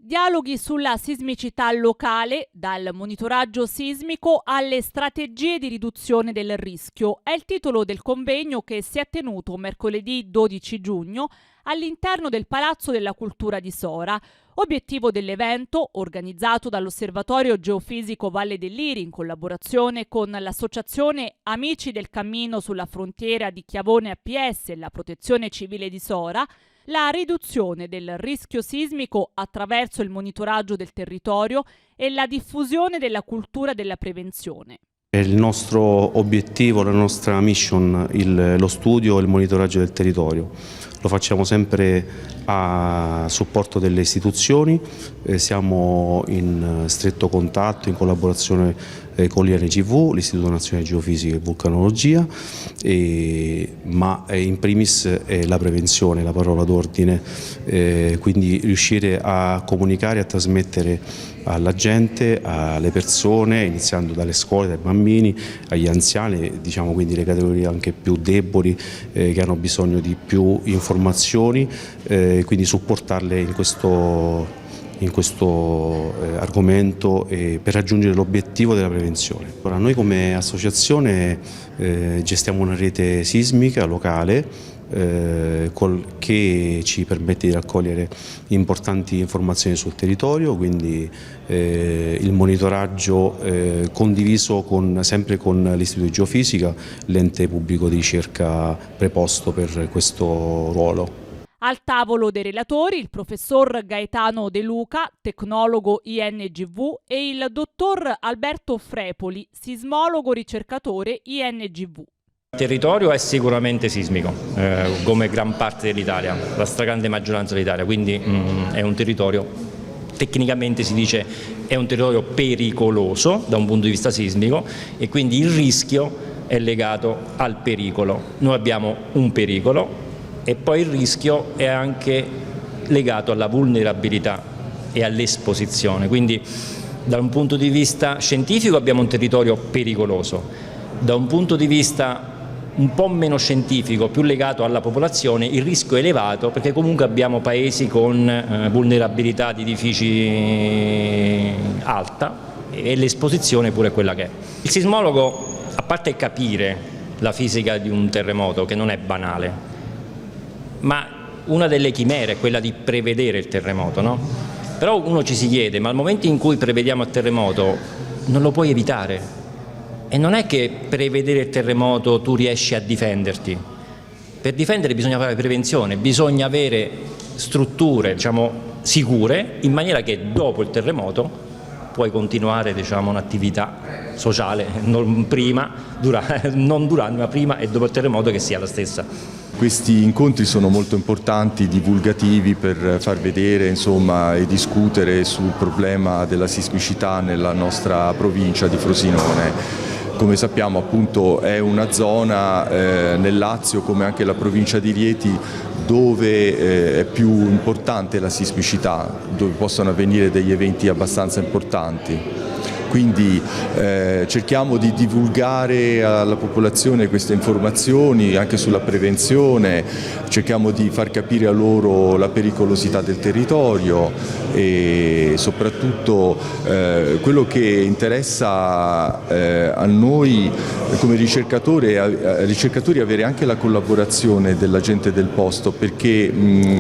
Dialoghi sulla sismicità locale, dal monitoraggio sismico alle strategie di riduzione del rischio. È il titolo del convegno che si è tenuto mercoledì 12 giugno all'interno del Palazzo della Cultura di Sora. Obiettivo dell'evento, organizzato dall'Osservatorio Geofisico Valle del Liri in collaborazione con l'associazione Amici del Cammino sulla frontiera di Chiavone APS e la Protezione Civile di Sora, la riduzione del rischio sismico attraverso il monitoraggio del territorio e la diffusione della cultura della prevenzione. Il nostro obiettivo, la nostra mission, lo studio e il monitoraggio del territorio. Lo facciamo sempre a supporto delle istituzioni, siamo in stretto contatto, in collaborazione con l'INGV, l'Istituto Nazionale Geofisica e Vulcanologia, ma in primis è la prevenzione, la parola d'ordine, quindi riuscire a comunicare, a trasmettere alla gente, alle persone, iniziando dalle scuole, dai bambini, agli anziani, diciamo quindi le categorie anche più deboli che hanno bisogno di più informazioni, quindi supportarle in questo argomento per raggiungere l'obiettivo della prevenzione. Ora, noi come associazione gestiamo una rete sismica locale che ci permette di raccogliere importanti informazioni sul territorio, quindi il monitoraggio condiviso sempre con l'Istituto di Geofisica, l'ente pubblico di ricerca preposto per questo ruolo. Al tavolo dei relatori il professor Gaetano De Luca, tecnologo INGV, e il dottor Alberto Frepoli, sismologo ricercatore INGV. Il territorio è sicuramente sismico, come gran parte dell'Italia, la stragrande maggioranza dell'Italia, quindi è un territorio, tecnicamente si dice, è un territorio pericoloso da un punto di vista sismico e quindi il rischio è legato al pericolo. Noi abbiamo un pericolo e poi il rischio è anche legato alla vulnerabilità e all'esposizione, quindi da un punto di vista scientifico abbiamo un territorio pericoloso, da un punto di vista un po' meno scientifico, più legato alla popolazione, il rischio è elevato perché comunque abbiamo paesi con vulnerabilità di edifici alta e l'esposizione pure è quella che è. Il sismologo, a parte capire la fisica di un terremoto, che non è banale, ma una delle chimere è quella di prevedere il terremoto, no? Però uno ci si chiede, ma al momento in cui prevediamo il terremoto non lo puoi evitare. E non è che prevedere il terremoto tu riesci a difenderti. Per difendere bisogna fare prevenzione, bisogna avere strutture, diciamo, sicure, in maniera che dopo il terremoto puoi continuare, diciamo, un'attività sociale, non durante, ma prima e dopo il terremoto che sia la stessa. Questi incontri sono molto importanti, divulgativi, per far vedere, insomma, e discutere sul problema della sismicità nella nostra provincia di Frosinone. Come sappiamo, appunto, è una zona nel Lazio, come anche la provincia di Rieti, dove è più importante la sismicità, dove possono avvenire degli eventi abbastanza importanti. Quindi cerchiamo di divulgare alla popolazione queste informazioni anche sulla prevenzione, cerchiamo di far capire a loro la pericolosità del territorio e soprattutto quello che interessa a noi come ricercatori avere anche la collaborazione della gente del posto, perché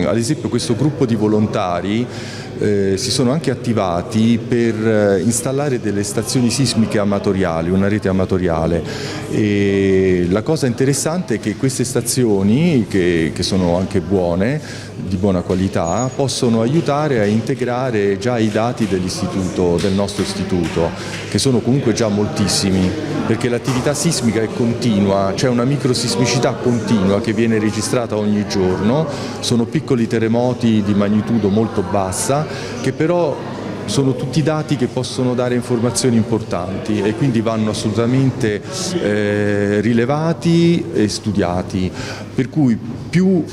ad esempio questo gruppo di volontari si sono anche attivati per installare delle stazioni sismiche amatoriali, una rete amatoriale, e la cosa interessante è che queste stazioni, che sono anche buone, di buona qualità, possono aiutare a integrare già i dati del nostro istituto, che sono comunque già moltissimi, perché l'attività sismica è continua, c'è una microsismicità continua che viene registrata ogni giorno, sono piccoli terremoti di magnitudo molto bassa, che però sono tutti dati che possono dare informazioni importanti e quindi vanno assolutamente rilevati e studiati, per cui più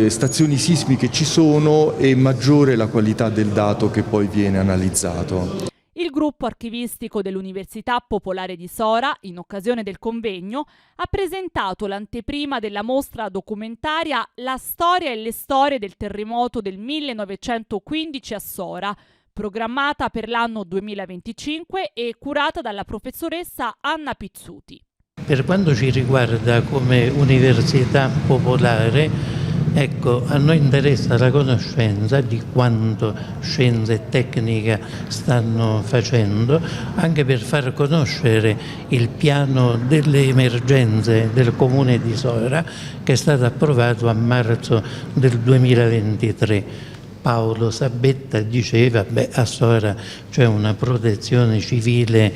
stazioni sismiche ci sono e maggiore la qualità del dato che poi viene analizzato. Il gruppo archivistico dell'Università Popolare di Sora, in occasione del convegno, ha presentato l'anteprima della mostra documentaria La storia e le storie del terremoto del 1915 a Sora, programmata per l'anno 2025 e curata dalla professoressa Anna Pizzuti. Per quanto ci riguarda come Università Popolare, ecco, a noi interessa la conoscenza di quanto scienza e tecnica stanno facendo, anche per far conoscere il piano delle emergenze del Comune di Sora, che è stato approvato a marzo del 2023. Paolo Sabetta diceva, a Sora c'è una protezione civile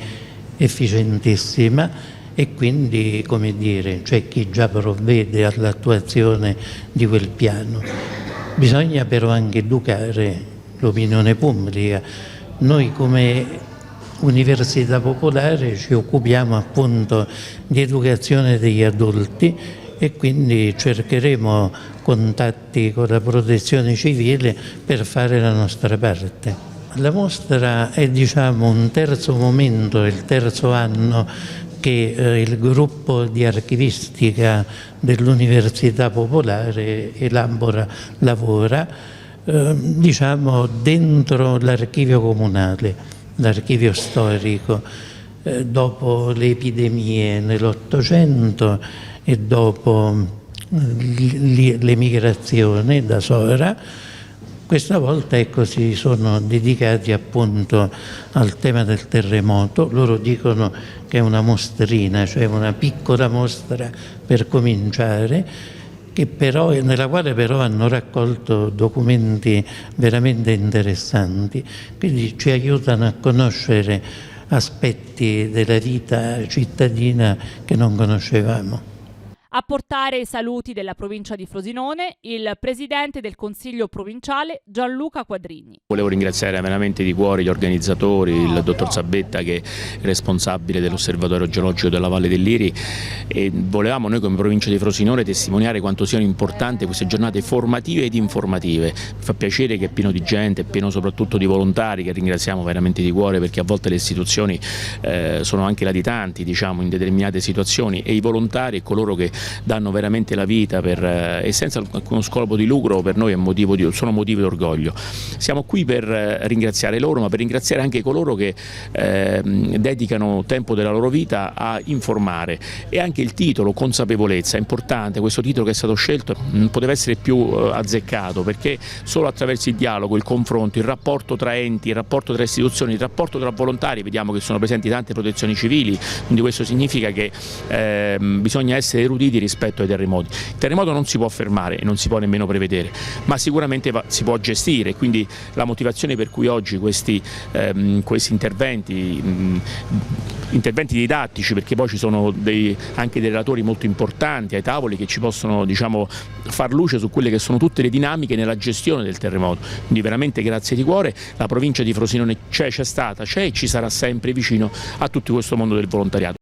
efficientissima, e quindi, come dire, c'è chi già provvede all'attuazione di quel piano. Bisogna però anche educare l'opinione pubblica. Noi come Università Popolare ci occupiamo appunto di educazione degli adulti e quindi cercheremo contatti con la protezione civile per fare la nostra parte. La mostra è, diciamo, un terzo momento, il terzo anno che il gruppo di archivistica dell'Università Popolare lavora diciamo dentro l'archivio comunale, l'archivio storico, dopo le epidemie nell'Ottocento e dopo l'emigrazione da Sora. Questa volta si sono dedicati appunto al tema del terremoto. Loro dicono che è una mostrina, cioè una piccola mostra per cominciare, nella quale però hanno raccolto documenti veramente interessanti, quindi ci aiutano a conoscere aspetti della vita cittadina che non conoscevamo. A portare i saluti della provincia di Frosinone il presidente del Consiglio provinciale Gianluca Quadrini. Volevo ringraziare veramente di cuore gli organizzatori, il dottor Sabetta che è responsabile dell'Osservatorio Geologico della Valle del Liri, e volevamo noi come provincia di Frosinone testimoniare quanto siano importanti queste giornate formative ed informative. Mi fa piacere che è pieno di gente, è pieno soprattutto di volontari che ringraziamo veramente di cuore, perché a volte le istituzioni sono anche latitanti, diciamo, in determinate situazioni, e i volontari e coloro che danno veramente la vita e senza alcuno scopo di lucro per noi sono motivo di orgoglio. Siamo qui per ringraziare loro, ma per ringraziare anche coloro che dedicano tempo della loro vita a informare, e anche il titolo consapevolezza è importante. Questo titolo che è stato scelto non poteva essere più azzeccato, perché solo attraverso il dialogo, il confronto, il rapporto tra enti, il rapporto tra istituzioni, il rapporto tra volontari, vediamo che sono presenti tante protezioni civili, quindi questo significa che bisogna essere eruditi rispetto ai terremoti. Il terremoto non si può fermare e non si può nemmeno prevedere, ma sicuramente si può gestire, quindi la motivazione per cui oggi questi interventi didattici, perché poi ci sono anche dei relatori molto importanti ai tavoli che ci possono, diciamo, far luce su quelle che sono tutte le dinamiche nella gestione del terremoto. Quindi veramente grazie di cuore, la provincia di Frosinone c'è stata, c'è e ci sarà sempre vicino a tutto questo mondo del volontariato.